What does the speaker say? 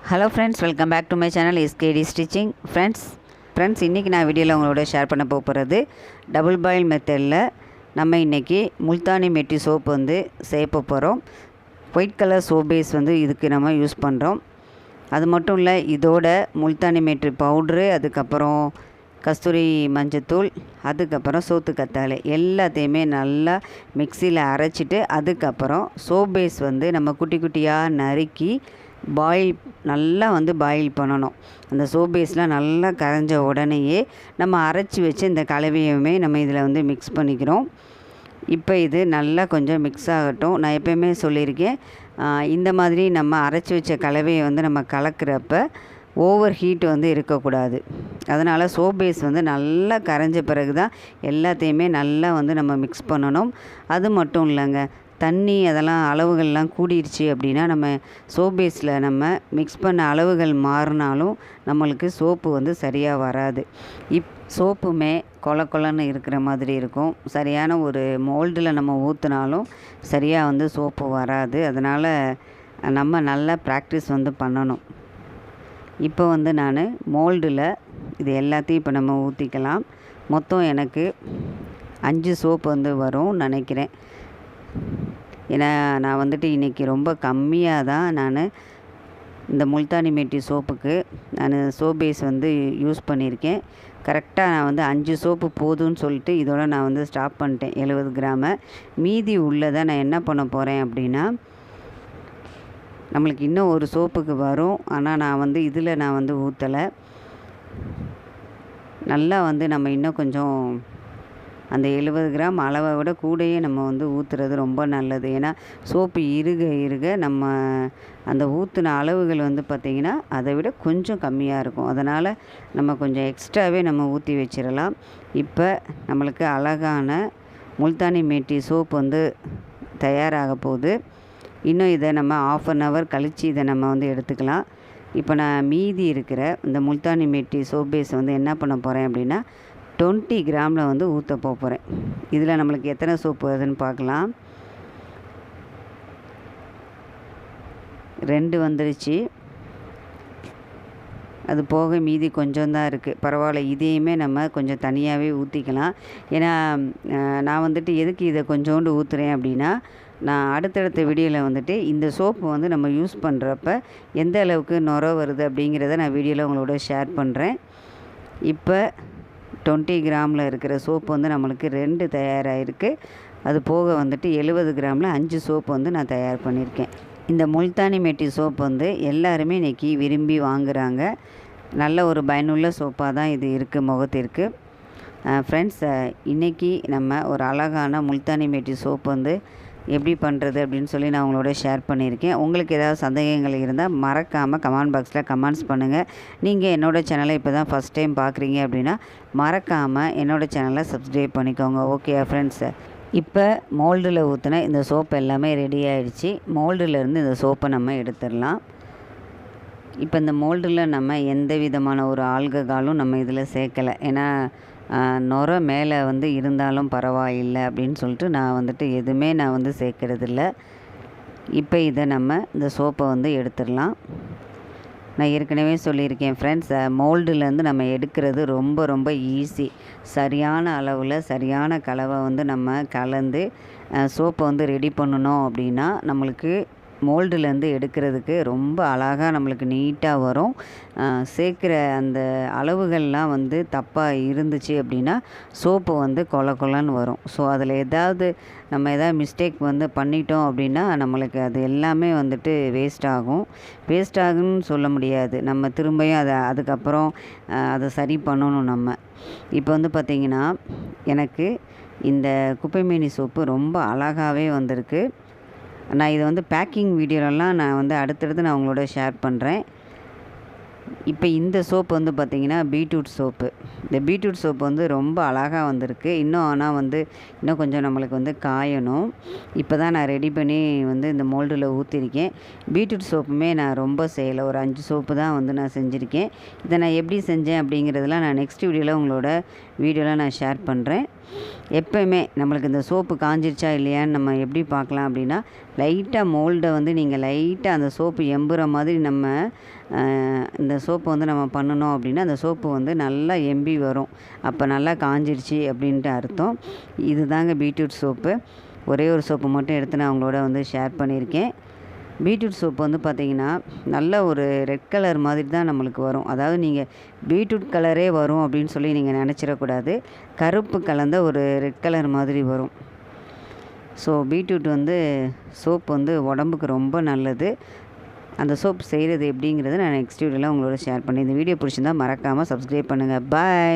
Hello friends, welcome back to my channel SKD stitching. Friends இன்றைக்கி நான் வீடியோவில் உங்களோட ஷேர் பண்ண போகிறது டபுள் பாயில் மெத்தடில் நம்ம இன்றைக்கி முல்தானி மெட்டி சோப் செய்ய போகிறோம். ஒயிட் கலர் சோப் பேஸ் இதுக்கு நம்ம யூஸ் பண்ணுறோம். அது மட்டும் இல்லை, இதோட முல்தானி மெட்டி பவுட்ரு, அதுக்கப்புறம் கஸ்தூரி மஞ்சத்தூள், அதுக்கப்புறம் சோத்து கத்தாழை எல்லாத்தையுமே நல்லா மிக்சியில் அரைச்சிட்டு அதுக்கப்புறம் சோப் பேஸ் நம்ம குட்டி குட்டியாக நறுக்கி நல்லா பாயில் பண்ணணும். அந்த சோப் பேஸ்லாம் நல்லா கரைஞ்ச உடனேயே நம்ம அரைச்சி வச்சு இந்த கலவையுமே நம்ம இதில் மிக்ஸ் பண்ணிக்கிறோம். இப்போ இது நல்லா கொஞ்சம் மிக்ஸ் ஆகட்டும். நான் எப்போயுமே சொல்லியிருக்கேன், இந்த மாதிரி நம்ம அரைச்சி வச்ச கலவையை நம்ம கலக்கிறப்ப ஓவர் ஹீட் இருக்கக்கூடாது. அதனால் சோப் பேஸ் நல்லா கரைஞ்ச பிறகு தான் எல்லாத்தையுமே நல்லா நம்ம மிக்ஸ் பண்ணணும். அது மட்டும் இல்லைங்க, தண்ணி அதெல்லாம் அளவுகள்லாம் கூடிருச்சு அப்படின்னா நம்ம சோப் பேஸில் நம்ம மிக்ஸ் பண்ண அளவுகள் மாறினாலும் நம்மளுக்கு சோப்பு சரியாக வராது. சோப்புமே கொலன்னு இருக்கிற மாதிரி இருக்கும். சரியான ஒரு மோல்டில் நம்ம ஊற்றினாலும் சரியாக சோப்பு வராது. அதனால் நம்ம நல்லா ப்ராக்டிஸ் பண்ணணும். இப்போ நான் மோல்டில் இது எல்லாத்தையும் இப்போ நம்ம ஊற்றிக்கலாம். மொத்தம் எனக்கு 5 சோப்பு வரும் நினைக்கிறேன். ஏன்னா நான் இன்றைக்கி ரொம்ப கம்மியாக தான் நான் இந்த முல்தானி மெட்டி சோப்புக்கு நான் சோப் பேஸ் யூஸ் பண்ணியிருக்கேன். கரெக்டாக நான் 5 சோப்பு போதும்னு சொல்லிட்டு இதோட நான் ஸ்டாப் பண்ணிட்டேன். 70 கிராம மீதி உள்ளதை நான் என்ன பண்ண போகிறேன் அப்படின்னா, நம்மளுக்கு இன்னும் ஒரு சோப்புக்கு வரும். ஆனால் நான் இதில் நான் ஊற்றலை. நல்லா நம்ம இன்னும் கொஞ்சம் அந்த 70 கிராம் அளவை விட கூடயே நம்ம ஊற்றுறது ரொம்ப நல்லது. ஏன்னா சோப்பு இருக நம்ம அந்த ஊற்றின அளவுகள் பார்த்திங்கன்னா அதை விட கொஞ்சம் கம்மியாக இருக்கும். அதனால் நம்ம கொஞ்சம் எக்ஸ்ட்ராவே நம்ம ஊற்றி வச்சிடலாம். இப்போ நம்மளுக்கு அழகான முல்தானி மெட்டி சோப் தயாராக போகுது. இன்னும் இதை நம்ம 1/2 hour கழித்து இதை நம்ம எடுத்துக்கலாம். இப்போ நான் மீதி இருக்கிற இந்த முல்தானி மெட்டி சோப் பேஸ் என்ன பண்ண போகிறேன் அப்படின்னா 20 கிராமில் ஊற்ற போகிறேன். இதில் நம்மளுக்கு எத்தனை சோப்பு வருதுன்னு பார்க்கலாம். 2 வந்துருச்சு. அது போக மீதி கொஞ்சம் தான் இருக்குது. பரவாயில்ல, இதையுமே நம்ம கொஞ்சம் தனியாகவே ஊற்றிக்கலாம். ஏன்னா நான் எதுக்கு இதை கொஞ்சோண்டு ஊற்றுறேன் அப்படின்னா, நான் அடுத்தடுத்த வீடியோவில் இந்த சோப்பு நம்ம யூஸ் பண்ணுறப்ப எந்த அளவுக்கு நுர வருது அப்படிங்கிறத நான் வீடியோவில் உங்களோட ஷேர் பண்ணுறேன். இப்போ 20 கிராமில் இருக்கிற சோப்பு நம்மளுக்கு 2 தயாராகிருக்கு. அது போக 70 கிராமில் 5 சோப்பு நான் தயார் பண்ணியிருக்கேன். இந்த முல்தானி மெட்டி சோப்பு எல்லாருமே இன்றைக்கி விரும்பி வாங்குகிறாங்க. நல்ல ஒரு பயனுள்ள சோப்பாக தான் இது இருக்குது முகத்திற்கு. ஃப்ரெண்ட்ஸ், இன்றைக்கி நம்ம ஒரு அழகான முல்தானி மெட்டி சோப்பு எப்படி பண்ணுறது அப்படின்னு சொல்லி நான் உங்களோட ஷேர் பண்ணியிருக்கேன். உங்களுக்கு ஏதாவது சந்தேகங்கள் இருந்தால் மறக்காமல் கமெண்ட் பாக்ஸில் கமெண்ட்ஸ் பண்ணுங்கள். நீங்கள் என்னோடய சேனலை இப்போ தான் ஃபஸ்ட் டைம் பார்க்குறீங்க அப்படின்னா மறக்காமல் என்னோடய சேனலை சப்ஸ்கிரைப் பண்ணிக்கோங்க. ஓகே ஃப்ரெண்ட்ஸ், இப்போ மோல்டில் ஊற்றின இந்த சோப்பு எல்லாமே ரெடி ஆகிடுச்சு. மோல்டிலேருந்து இந்த சோப்பை நம்ம எடுத்துடலாம். இப்போ இந்த மோல்டில் நம்ம எந்த விதமான ஒரு ஆல்கஹாலும் நம்ம இதில் சேர்க்கலை. ஏன்னா நுர மேலே இருந்தாலும் பரவாயில்லை அப்படின்னு சொல்லிட்டு நான் எதுவுமே நான் சேர்க்கறதில்ல. இப்போ இதை நம்ம இந்த சோப்பை எடுத்துடலாம். நான் ஏற்கனவே சொல்லியிருக்கேன் ஃப்ரெண்ட்ஸ், மோல்டுலேருந்து நம்ம எடுக்கிறது ரொம்ப ரொம்ப ஈஸி. சரியான அளவில் சரியான கலவை நம்ம கலந்து சோப்பை ரெடி பண்ணணும் அப்படின்னா நம்மளுக்கு மோல்டுலேருந்து எடுக்கிறதுக்கு ரொம்ப அழகாக நம்மளுக்கு நீட்டாக வரும். சேர்க்குற அந்த அளவுகள்லாம் தப்பாக இருந்துச்சு அப்படின்னா சோப்பு கொலன்னு வரும். ஸோ அதில் நம்ம ஏதாவது மிஸ்டேக் பண்ணிட்டோம் அப்படின்னா நம்மளுக்கு அது எல்லாமே வேஸ்ட் ஆகும்னு சொல்ல முடியாது. நம்ம திரும்பியும் அதுக்கப்புறம் அதை சரி பண்ணணும் நம்ம. இப்போ பார்த்திங்கன்னா எனக்கு இந்த குப்பைமேனி சோப்பு ரொம்ப அழகாகவே வந்திருக்கு. நான் இதை பேக்கிங் வீடியோலலாம் நான் அடுத்தடுத்து நான் உங்களோட ஷேர் பண்ணுறேன். இப்போ இந்த சோப்பு பார்த்திங்கன்னா பீட்ரூட் சோப்பு. இந்த பீட்ரூட் சோப்பு ரொம்ப அழகாக வந்திருக்கு. ஆனால் இன்னும் கொஞ்சம் நம்மளுக்கு காயணும். இப்போ தான் நான் ரெடி பண்ணி இந்த மோல்டில் ஊற்றிருக்கேன். பீட்ரூட் சோப்புமே நான் ரொம்ப செய்யலை. ஒரு 5 சோப்பு தான் நான் செஞ்சுருக்கேன். இதை நான் எப்படி செஞ்சேன் அப்படிங்கிறதெல்லாம் நான் நெக்ஸ்ட் வீடியோவில் உங்களோட வீடியோலாம் நான் ஷேர் பண்ணுறேன். எப்போயுமே நம்மளுக்கு இந்த சோப்பு காஞ்சிருச்சா இல்லையான்னு நம்ம எப்படி பார்க்கலாம் அப்படின்னா, லைட்டாக மோல்டை வந்து நீங்கள் லைட்டாக அந்த சோப்பு எம்புற மாதிரி நம்ம இந்த சோப்பு வந்து நம்ம பண்ணணும் அப்படின்னா, அந்த சோப்பு வந்து நல்லா எம்பி வரும். அப்போ நல்லா காஞ்சிருச்சு அப்படின்ட்டு அர்த்தம். இது தாங்க பீட்ரூட் சோப்பு. ஒரே ஒரு சோப்பு மட்டும் எடுத்து நான் உங்களோட வந்து ஷேர் பண்ணியிருக்கேன். பீட்ரூட் சோப்பு வந்து பார்த்திங்கன்னா நல்ல ஒரு ரெட் கலர் மாதிரி தான் நம்மளுக்கு வரும். அதாவது நீங்கள் பீட்ரூட் கலரே வரும் அப்படின்னு சொல்லி நீங்கள் நினச்சிடக்கூடாது. கருப்பு கலந்த ஒரு ரெட் கலர் மாதிரி வரும். ஸோ பீட்ரூட் வந்து சோப் வந்து உடம்புக்கு ரொம்ப நல்லது. அந்த சோப் செய்கிறது எப்படிங்கிறத நான் நெக்ஸ்ட் வீடியோவில் உங்களோட ஷேர் பண்ணேன். இந்த வீடியோ பிடிச்சிருந்தா மறக்காமல் சப்ஸ்கிரைப் பண்ணுங்கள். பாய்.